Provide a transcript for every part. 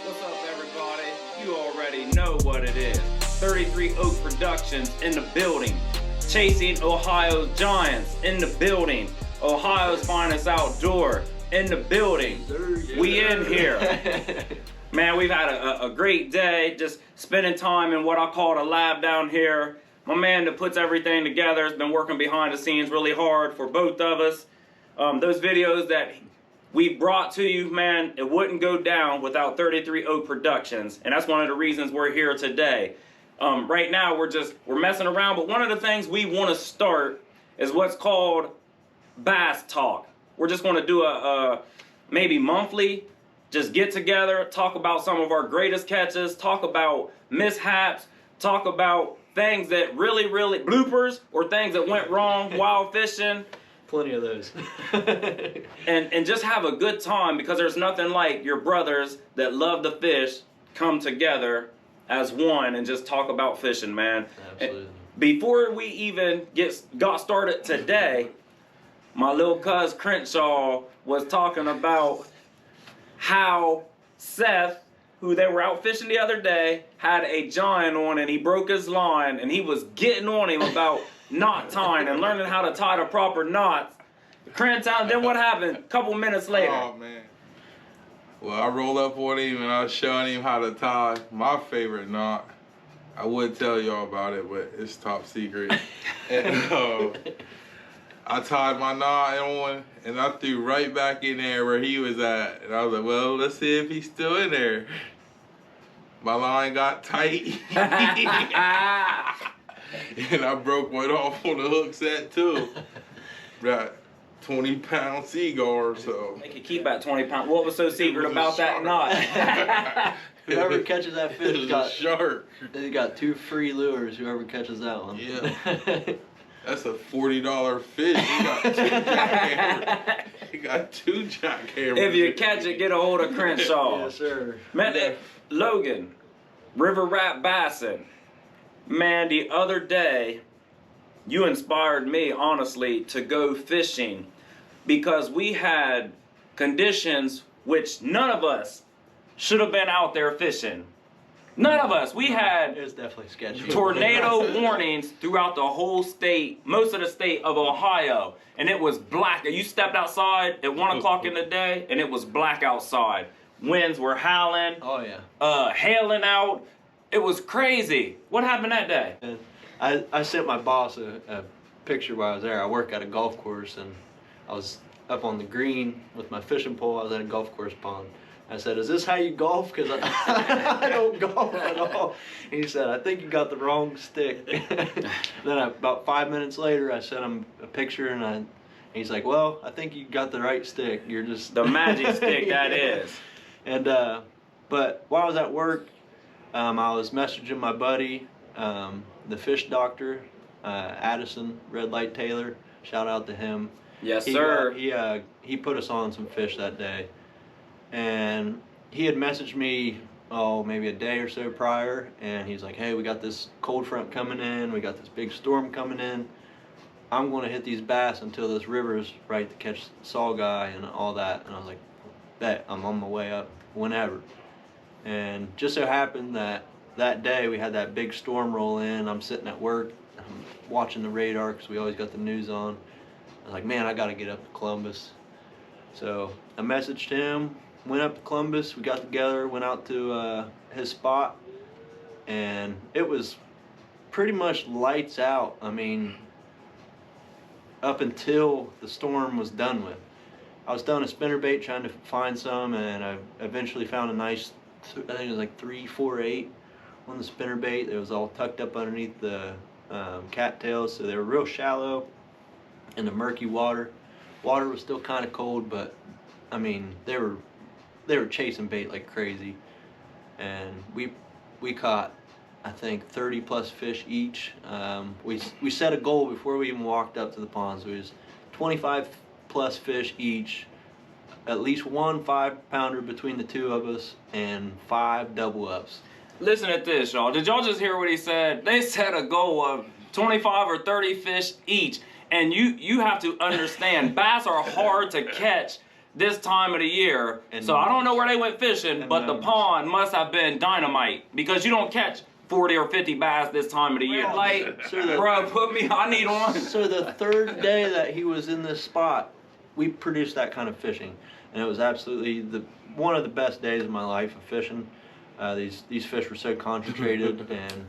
What's up, everybody? You already know what it is. 33 Oak Productions in the building. Chasing Ohio's Giants in the building. Ohio's finest outdoor in the building. We in here. Man, we've had a great day just spending time in what I call the lab down here. My man that puts everything together has been working behind the scenes really hard for both of us. Those videos that we brought to you, man, it wouldn't go down without 33 Oak Productions, and that's one of the reasons we're here today. Right now, we're messing around, but one of the things we want to start is what's called Bass Talk. We're just going to do a maybe monthly, just get together, talk about some of our greatest catches, talk about mishaps, talk about things that really bloopers or things that went wrong while fishing. Plenty of those. and just have a good time, because there's nothing like your brothers that love to fish come together as one and just talk about fishing, man. Absolutely. And before we even got started today, my little cuz Crenshaw was talking about how Seth, who they were out fishing the other day, had a giant on and he broke his line, and he was getting on him about knot tying and learning how to tie the proper knots. Crenshaw, then what happened a couple minutes later? Oh, man. Well, I rolled up on him and I was showing him how to tie my favorite knot. I would tell y'all about it, but it's top secret. And I tied my knot on and I threw right back in there where he was at. And I was like, well, let's see if he's still in there. My line got tight. And I broke one off on the hook set too. That 20-pound seagull, so. They could keep that 20 pounds. What was so secret about that knot? Whoever catches that fish got shark. They got 2 free lures. Whoever catches that one. Yeah. That's a $40 fish. He got 2 jackhammers. If you catch it, get a hold of Crenshaw. Yes, sir. Man, Logan, River Rat Bassn. Man, the other day, you inspired me, honestly, to go fishing, because we had conditions which none of us should have been out there fishing. None of us. We had It was definitely sketchy. tornado warnings throughout the whole state, most of the state of Ohio, and it was black. You stepped outside at 1 o'clock in the day, and it was black outside. Winds were howling. Oh yeah. Hailing out. It was crazy. What happened that day? And I sent my boss a picture while I was there. I work at a golf course, and I was up on the green with my fishing pole. I was at a golf course pond. I said, "Is this how you golf? Because I don't golf at all." And he said, "I think you got the wrong stick." Then about 5 minutes later, I sent him a picture, and he's like, "Well, I think you got the right stick. You're just The magic stick that is." And but while I was at work, I was messaging my buddy, the fish doctor, Addison Red Light Taylor. Shout out to him. Yes, sir. He put us on some fish that day, and he had messaged me maybe a day or so prior, and he's like, "Hey, we got this cold front coming in. We got this big storm coming in. I'm going to hit these bass until this river's right to catch saw guy and all that." And I was like, "Bet, I'm on my way up whenever." And just so happened that day we had that big storm roll in. I'm sitting at work, I'm watching the radar because we always got the news on. I was like, man, I got to get up to Columbus. So I messaged him, went up to Columbus, we got together, went out to his spot, and it was pretty much lights out. I mean, up until the storm was done with. I was throwing a spinnerbait trying to find some, and I eventually found a nice, I think it was like 348 on the spinnerbait. It was all tucked up underneath the cattails, so they were real shallow in the murky water. Water was still kind of cold, but I mean they were chasing bait like crazy, and we caught, I think, 30 plus fish each. We set a goal before we even walked up to the ponds. It was 25 plus fish each, at least 1 5-pounder between the 2 of us, and 5 double ups. Listen at this, y'all. Did y'all just hear what he said? They set a goal of 25 or 30 fish each, and you have to understand, bass are hard to catch this time of the year. And so I don't know where they went fishing, and but the pond must have been dynamite because you don't catch 40 or 50 bass this time of the year. Like, bro, I need on. So the third day that he was in this spot, we produced that kind of fishing, and it was absolutely one of the best days of my life of fishing. These fish were so concentrated, and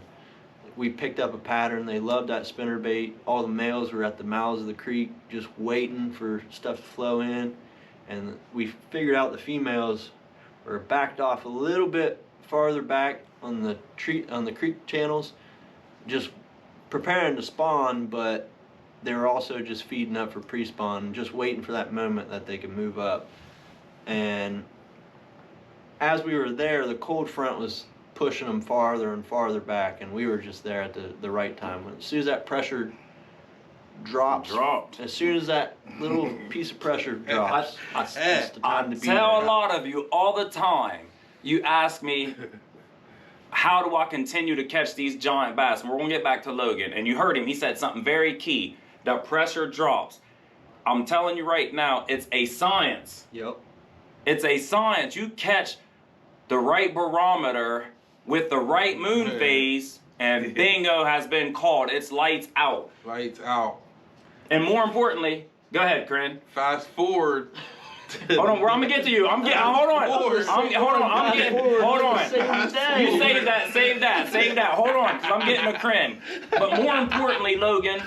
we picked up a pattern. They loved that spinner bait. All the males were at the mouths of the creek just waiting for stuff to flow in, and we figured out the females were backed off a little bit farther back on the creek channels, just preparing to spawn, but they were also just feeding up for pre-spawn, just waiting for that moment that they could move up. And as we were there, the cold front was pushing them farther and farther back, and we were just there at the right time. As soon as that pressure dropped. As soon as that little piece of pressure drops, it's the time to be there. I tell a lot of you all the time, you ask me, how do I continue to catch these giant bass? And we're going to get back to Logan. And you heard him. He said something very key. The pressure drops. I'm telling you right now, it's a science. Yep. It's a science. You catch the right barometer with the right moon phase, and bingo has been called. It's lights out. Lights out. And more importantly, go ahead, Cren. Fast forward. Hold on, I'm gonna get to you. Hold on. You save that. Hold on, because I'm getting a Cren. But more importantly, Logan,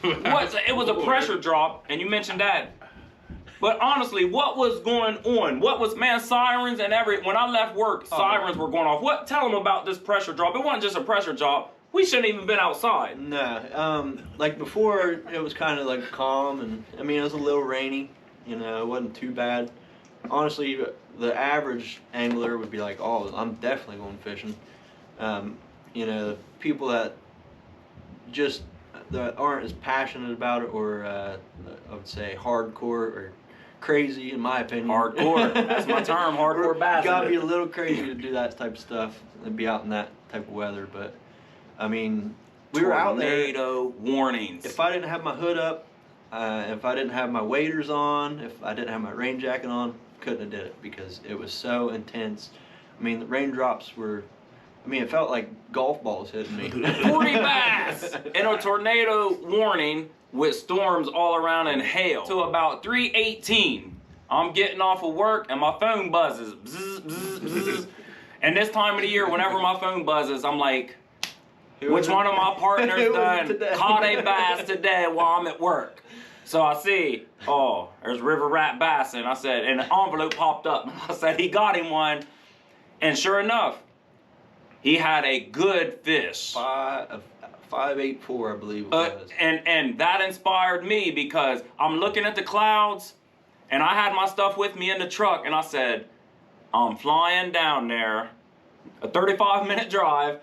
it was a pressure drop, and you mentioned that. But honestly, what was going on? Sirens and when I left work, sirens were going off. Tell them about this pressure drop. It wasn't just a pressure drop. We shouldn't even been outside. No, like before, it was kind of like calm, and I mean, it was a little rainy. You know, it wasn't too bad. Honestly, the average angler would be like, oh, I'm definitely going fishing. You know, people that aren't as passionate about it, or I would say hardcore or crazy, in my opinion. Hardcore, that's my term, hardcore bass. You gotta be a little crazy to do that type of stuff and be out in that type of weather. But, I mean, we were out there. Tornado warnings. If I didn't have my hood up, if I didn't have my waders on, if I didn't have my rain jacket on, couldn't have did it because it was so intense. I mean, the raindrops were, it felt like golf balls hitting me. 40 bass in a tornado warning with storms all around and hail. To about 3:18, I'm getting off of work and my phone buzzes. Bzz, bzz, bzz. And this time of the year, whenever my phone buzzes, I'm like, which one of my partners done caught a bass today while I'm at work? So I see, there's River Rat Bassn. I said, and an envelope popped up. I said, he got him one. And sure enough, he had a good fish. 584, I believe it was. And that inspired me because I'm looking at the clouds, and I had my stuff with me in the truck, and I said, I'm flying down there, a 35-minute drive,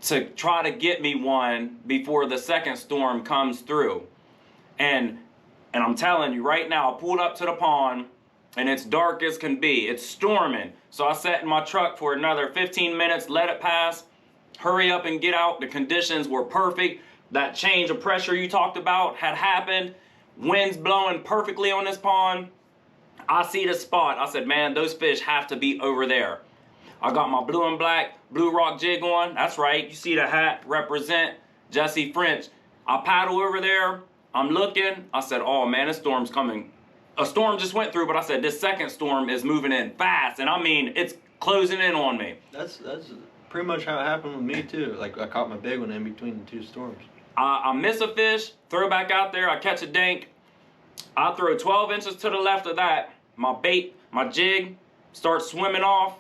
to try to get me one before the second storm comes through. And I'm telling you right now, I pulled up to the pond, and it's dark as can be. It's storming. So I sat in my truck for another 15 minutes, let it pass, hurry up and get out. The conditions were perfect. That change of pressure you talked about had happened. Wind's blowing perfectly on this pond. I see the spot. I said, man, those fish have to be over there. I got my blue and black Blue Rock jig on. That's right. You see the hat, represent Jesse French. I paddle over there. I'm looking. I said, oh man, this storm's coming. A storm just went through, but I said, this second storm is moving in fast. And I mean, it's closing in on me. That's pretty much how it happened with me too. Like, I caught my big one in between the two storms. I miss a fish, throw back out there, I catch a dink. I throw 12 inches to the left of that. My bait, my jig, starts swimming off.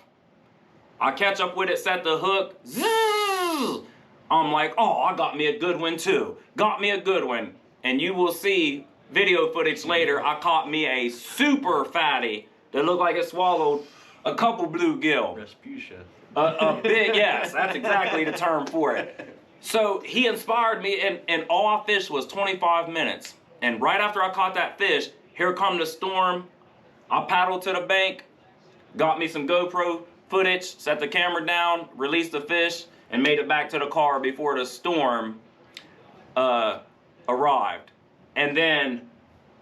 I catch up with it, set the hook. Zzz! I'm like, oh, I got me a good one too. Got me a good one. And you will see video footage later, I caught me a super fatty that looked like it swallowed a couple bluegill. Resputia. A big, yes, that's exactly the term for it. So he inspired me, and all I fished was 25 minutes. And right after I caught that fish, here come the storm. I paddled to the bank, got me some GoPro footage, set the camera down, released the fish, and made it back to the car before the storm arrived. And then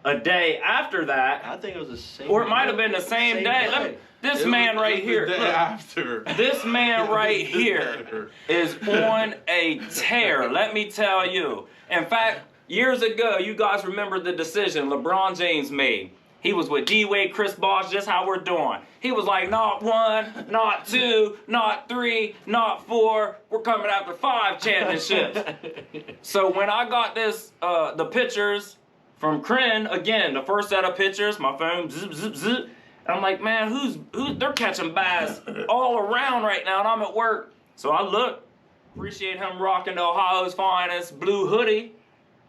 a day after that, I think it was the same. or it might have been the same day. This man right here. The day after. This man right here is on a tear. Let me tell you. In fact, years ago, you guys remember the decision LeBron James made. He was with D-Wade, Chris Bosh, just how we're doing. He was like, not 1, not 2, not 3, not 4. We're coming after 5 championships. So when I got this, the pictures from Cren, again, the first set of pictures, my phone, zip, zip, zip. I'm like, man, who's they're catching bass all around right now, and I'm at work. So I look, appreciate him rocking the Ohio's finest blue hoodie.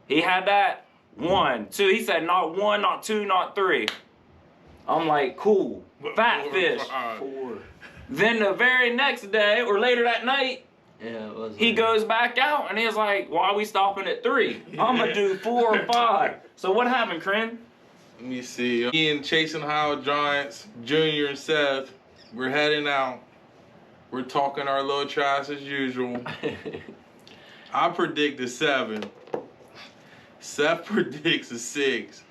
He had that. 1, 2. He said not 1, not 2, not 3. I'm like, cool. Fat fish. 4. Then the very next day or later that night, Yeah, it was. he goes back out and he's like, why are we stopping at 3? I'm gonna do 4 or 5. So what happened, Cren? Let me see. Me and Chasing Ohio Giants, Junior and Seth, we're heading out. We're talking our little trash as usual. I predict a 7. Seth predicts a 6.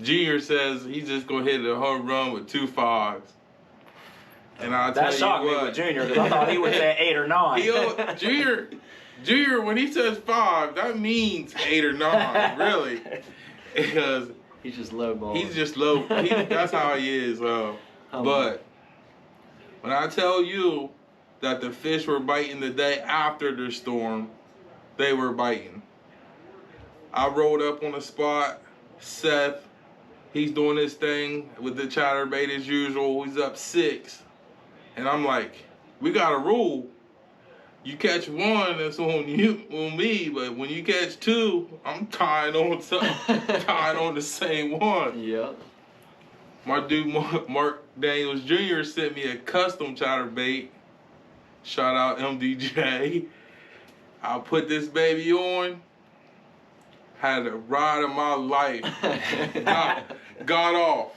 Junior says he's just gonna hit a home run with 2 5s. And I'll tell That you shocked me what, with Junior because I thought he would say 8 or 9. Junior, when he says 5, that means 8 or 9, really, because He's just low ball. he's just low. That's how he is. But when I tell you that the fish were biting the day after the storm, they were biting. I rolled up on the spot. Seth, he's doing his thing with the chatterbait as usual. He's up 6. And I'm like, we got a rule. You catch 1, that's on me. But when you catch 2, I'm tying on the same one. Yeah. My dude Mark Daniels Jr. sent me a custom chatterbait. Shout out MDJ. I'll put this baby on. Had the ride of my life. got off.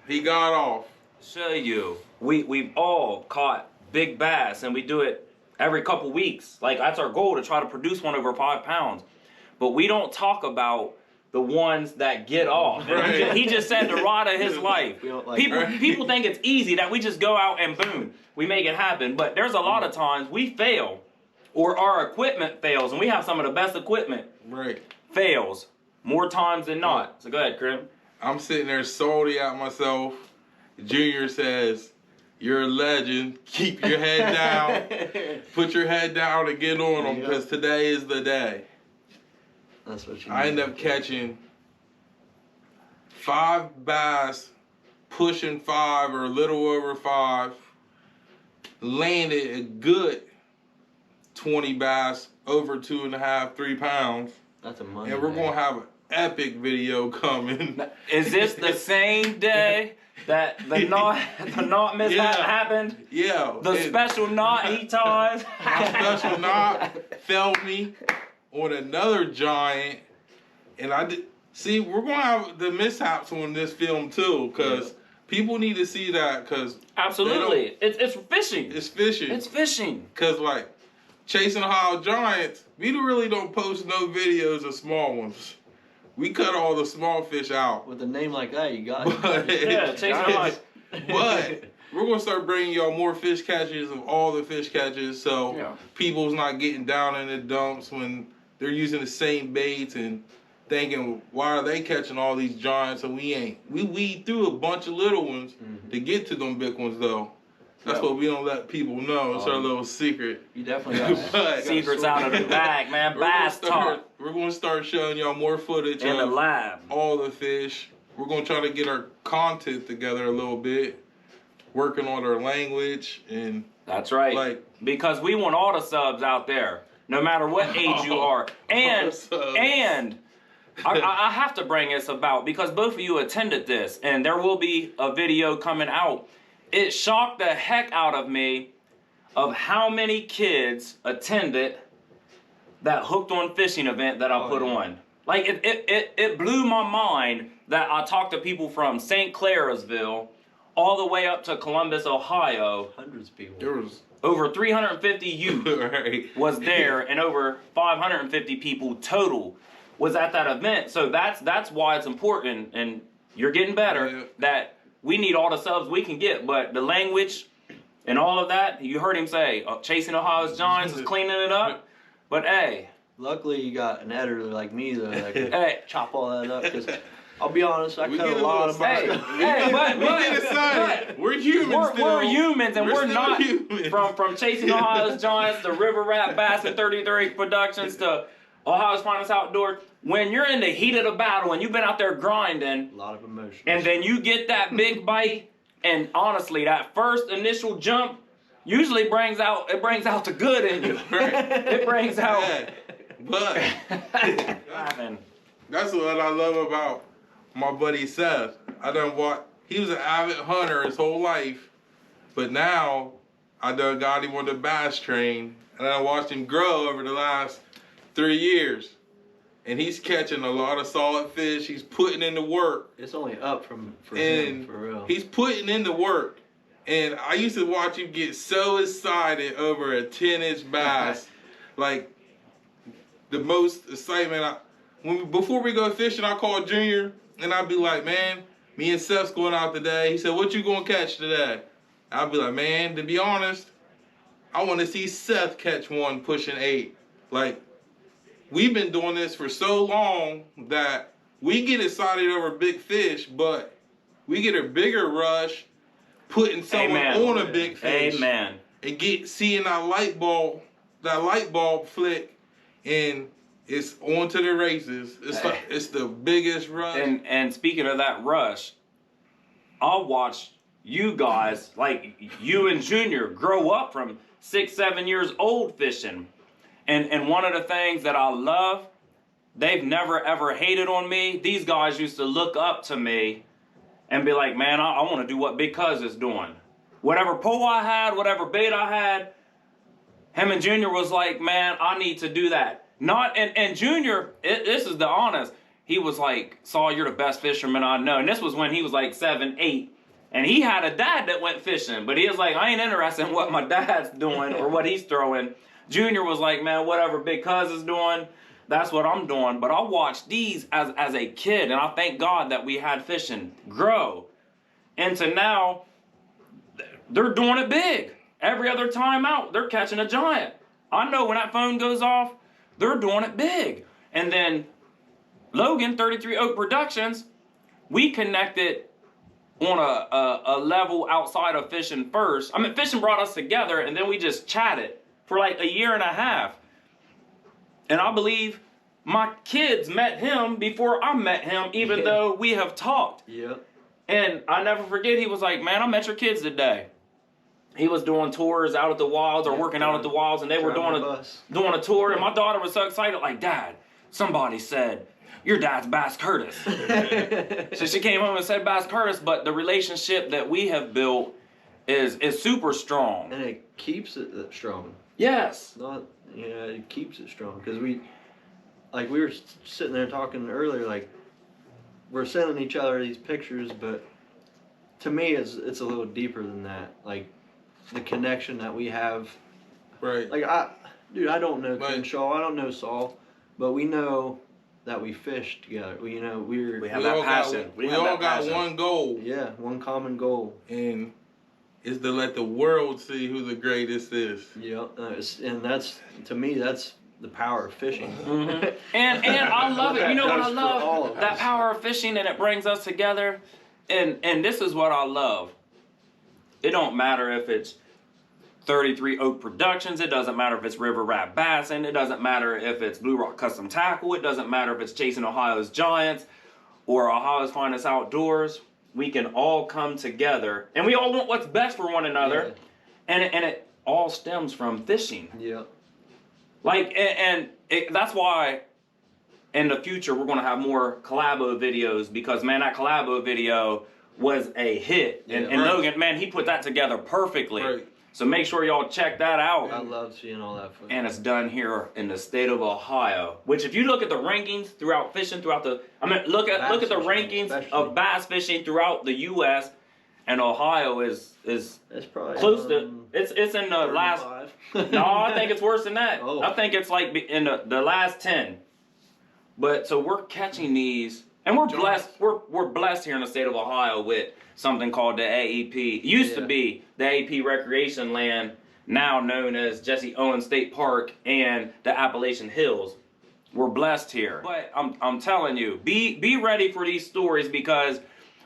He got off. Show you. We've all caught big bass, and we do it every couple weeks. Like, that's our goal, to try to produce one over 5 pounds. But we don't talk about the ones that get off. Right. He just said the ride of his life. We don't like People think it's easy, that we just go out and boom, we make it happen. But there's a lot of times we fail, or our equipment fails, and we have some of the best equipment. Right. Fails more times than not. So go ahead, Crim. I'm sitting there salty at myself. Junior says, you're a legend. Keep your head down. Put your head down and get on them, because today is the day. That's what you I end up catching 5 bass, pushing 5 or a little over 5. Landed a good 20 bass, over 2.5, 3 pounds. That's a money. And we're going to have an epic video coming. Is this the same day that the knot mishap happened? Yeah. The special knot he ties? My special knot felt me on another giant. And I did. See, we're going to have the mishaps on this film too, because people need to see that. Cause Absolutely. It's fishing. It's fishing. It's fishing. Because, like, Chasing Ohio Giants, we really don't post no videos of small ones. We cut all the small fish out. With a name like that, you got But, Yeah, Chasing Ohio. but we're going to start bringing y'all more fish catches of all the fish catches, so people's not getting down in the dumps when they're using the same baits and thinking, why are they catching all these giants and we ain't? We weed through a bunch of little ones to get to them big ones, though. That's what we don't let people know. It's our little secret. You definitely got But Secrets out of the bag, man. Bass talk. We're going to start showing y'all more footage In the of lab. all the fish. We're going to try to get our content together a little bit, working on our language. And That's right. like, because we want all the subs out there, no matter what age you are. And I have to bring this about because both of you attended this, and there will be a video coming out. It shocked the heck out of me of how many kids attended that Hooked on Fishing event that I put on. Like, it blew my mind that I talked to people from St. Clairsville all the way up to Columbus, Ohio. hundreds of people. there was Over 350 youth right. was there, and over 550 people total was at that event. So that's why it's important. And you're getting better. Yeah. That we need all the subs we can get, but the language and all of that, you heard him say, chasing Ohio's Giants is cleaning it up. But hey, luckily you got an editor like me though that can hey, chop all that up. Because I'll be honest, I We cut get a a lot little of my hey, stuff. hey, we get excited. We're humans still. We're humans, and we're still not humans. from chasing Ohio's Giants to River Rat Bassn 33 Productions to Ohio's Finest Outdoors. When you're in the heat of the battle and you've been out there grinding, A lot of emotion. and then you get that big bite, and honestly, that first initial jump usually brings out the good in you. It brings out. Yeah. But Laughing. that's what I love about my buddy Seth. He was an avid hunter his whole life, but now I done got him on the bass train, and I watched him grow over the last 3 years. And he's catching a lot of solid fish. He's putting in the work. It's only up for him, for real. He's putting in the work. And I used to watch him get so excited over a 10-inch bass. Like, the most excitement. Before we go fishing, I call Junior, and I'd be like, man, me and Seth's going out today. He said, what you going to catch today? I'd be like, man, to be honest, I want to see Seth catch one pushing 8. Like, we've been doing this for so long that we get excited over big fish, but we get a bigger rush putting someone Amen. on a big fish. Amen. And seeing that light bulb flick, and it's on to the races. It's the biggest rush. And speaking of that rush, I'll watch you guys, like you and Junior, grow up from 6, 7 years old fishing. And one of the things that I love, they've never ever hated on me. These guys used to look up to me and be like, man, I want to do what Big Cuz is doing. Whatever pole I had, whatever bait I had, him and Junior was like, man, I need to do that. And Junior, this is the honest, he was like, Saul, you're the best fisherman I know. And this was when he was like 7, 8. And he had a dad that went fishing. But he was like, I ain't interested in what my dad's doing or what he's throwing. Junior was like, man, whatever Big Cuz is doing, that's what I'm doing. But I watched these as a kid, and I thank God that we had fishing grow. And to now, they're doing it big. Every other time out, they're catching a giant. I know when that phone goes off, they're doing it big. And then Logan, 33 Oak Productions, we connected on a level outside of fishing first. I mean, fishing brought us together, and then we just chatted for like 1.5 years. And I believe my kids met him before I met him, even though we have talked. Yep. And I never forget, he was like, man, I met your kids today. He was doing tours out at the wilds or working out at the wilds, and they were doing a tour. And my daughter was so excited, like, Dad, somebody said, your dad's Bass Curtis. So she came home and said Bass Curtis, but the relationship that we have built is super strong. And it keeps it strong. Yes. It keeps it strong. Because we were sitting there talking earlier, like, we're sending each other these pictures, but to me, it's a little deeper than that. Like, the connection that we have. Right. Like, I don't know Crenshaw, I don't know Saul, but we know that we fish together. We have that passion. We all got one goal. Yeah, one common goal. And is to let the world see who the greatest is. Yeah, and that's, to me, that's the power of fishing. Mm-hmm. and I love it. You know what I love? That power of fishing, and it brings us together. And this is what I love. It don't matter if it's 33 Oak Productions. It doesn't matter if it's River Rat Bassn. It doesn't matter if it's Blue Rock Custom Tackle. It doesn't matter if it's Chasing Ohio's Giants or Ohio's Finest Outdoors. We can all come together, and we all want what's best for one another. Yeah. And it all stems from fishing. Yeah. Like, that's why in the future we're going to have more collabo videos, because, man, that collabo video was a hit. Yeah, and Logan, man, he put that together perfectly. Right. So make sure y'all check that out. I love seeing all that footage. And it's done here in the state of Ohio. Which, if you look at the rankings throughout fishing throughout the, look at the rankings of bass fishing throughout the U.S. and Ohio is it's probably close to, it's in the 35. last. No, I think it's worse than that. Oh. I think it's like in the last 10. But so we're catching these And we're blessed. We're blessed here in the state of Ohio with something called the AEP. It used to be the AEP Recreation Land, now known as Jesse Owens State Park and the Appalachian Hills. We're blessed here. But I'm telling you, be ready for these stories, because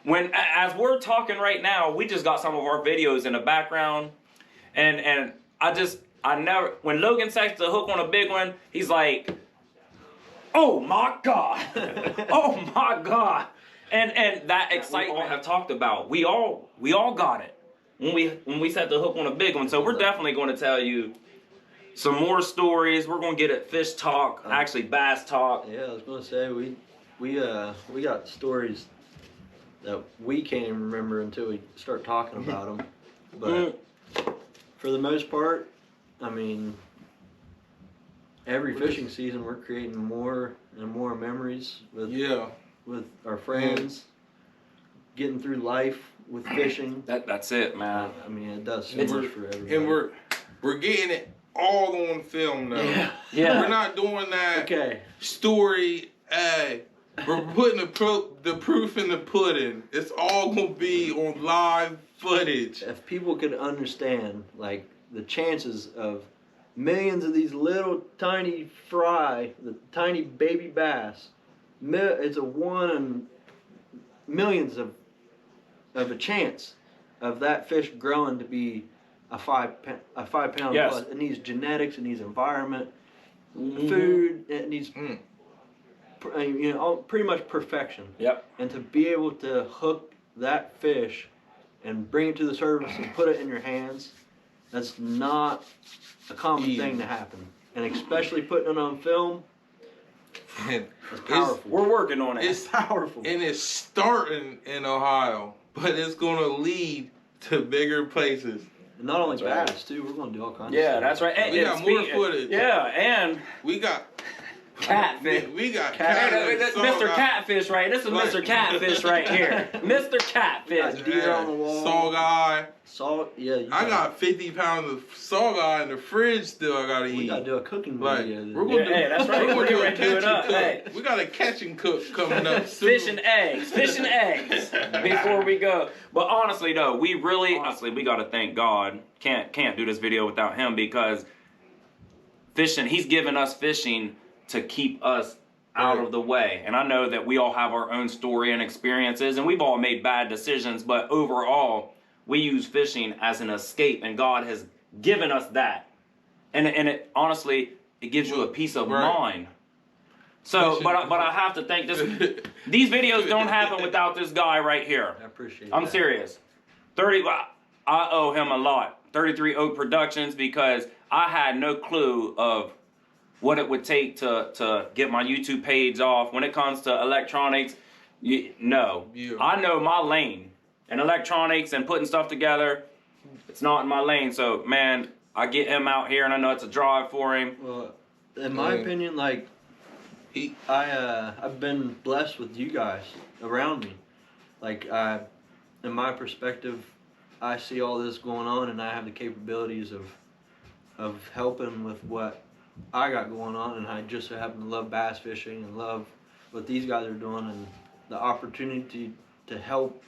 as we're talking right now, we just got some of our videos in the background, and I never, when Logan sets the hook on a big one, he's like, oh my God, oh my God. And that excitement we all have talked about, we all got it when we set the hook on a big one. So we're definitely going to tell you some more stories. We're going to get at fish talk, actually bass talk. Yeah, I was going to say we got stories that we can't even remember until we start talking about them. But for the most part, I mean, every fishing season we're creating more and more memories with our friends, getting through life with fishing. That's it, man. I mean, it does so much for everybody. And we're getting it all on film now. Yeah. We're not doing that story. We're putting the proof in the pudding. It's all gonna be on live footage. If people could understand, like, the chances of millions of these little tiny fry, the tiny baby bass, it's a one in millions of a chance of that fish growing to be a 5 pound plus. It needs genetics, it needs environment, food, it needs pretty much perfection. Yep. And to be able to hook that fish and bring it to the surface and put it in your hands, that's not a common thing to happen. And especially putting it on film, it's powerful. We're working on it. It's powerful. And it's starting in Ohio, but it's going to lead to bigger places. And not only bass, too. We're going to do all kinds of stuff. Yeah, that's right. And, we got more footage. Yeah, and we got catfish. We got catfish. Mr. Catfish, right? This is Mr. Catfish right here. Mr. Catfish. Deer on the wall. Saw guy. I got 50 pounds of saw guy in the fridge still I gotta eat. We gotta do a cooking video. We're gonna hey, that's right. We're gonna do it up. Hey. We got a catch and cook coming up soon. Fish and eggs before we go. But honestly though, we gotta thank God. Can't do this video without him, because fishing, he's given us fishing to keep us out of the way. And I know that we all have our own story and experiences, and we've all made bad decisions, but overall, we use fishing as an escape, and God has given us that. And it honestly, it gives you a peace of mind. So, but I have to thank this. These videos don't happen without this guy right here. I appreciate it. I'm serious. I owe him a lot. 33 Oak Productions, because I had no clue of what it would take to get my YouTube page off. When it comes to electronics, I know my lane. And electronics and putting stuff together, it's not in my lane. So, man, I get him out here, and I know it's a drive for him. Well, in my opinion, like, I've been blessed with you guys around me. Like, in my perspective, I see all this going on, and I have the capabilities of helping with what I got going on, and I just happen to love bass fishing and love what these guys are doing, and the opportunity to help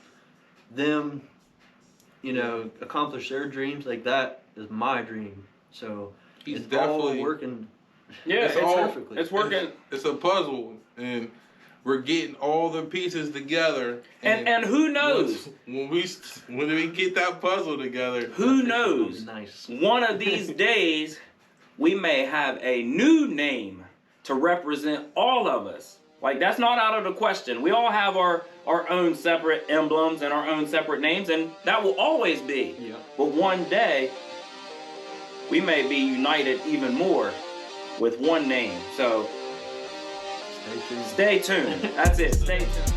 them, accomplish their dreams. Like, that is my dream. So he's it's definitely all working. Yeah, it's perfectly. It's working. It's a puzzle, and we're getting all the pieces together. And who knows? When we get that puzzle together, who knows? Nice. One of these days, we may have a new name to represent all of us. Like, that's not out of the question. We all have our own separate emblems and our own separate names, and that will always be. Yeah. But one day, we may be united even more with one name. So, stay tuned. That's it. Stay tuned.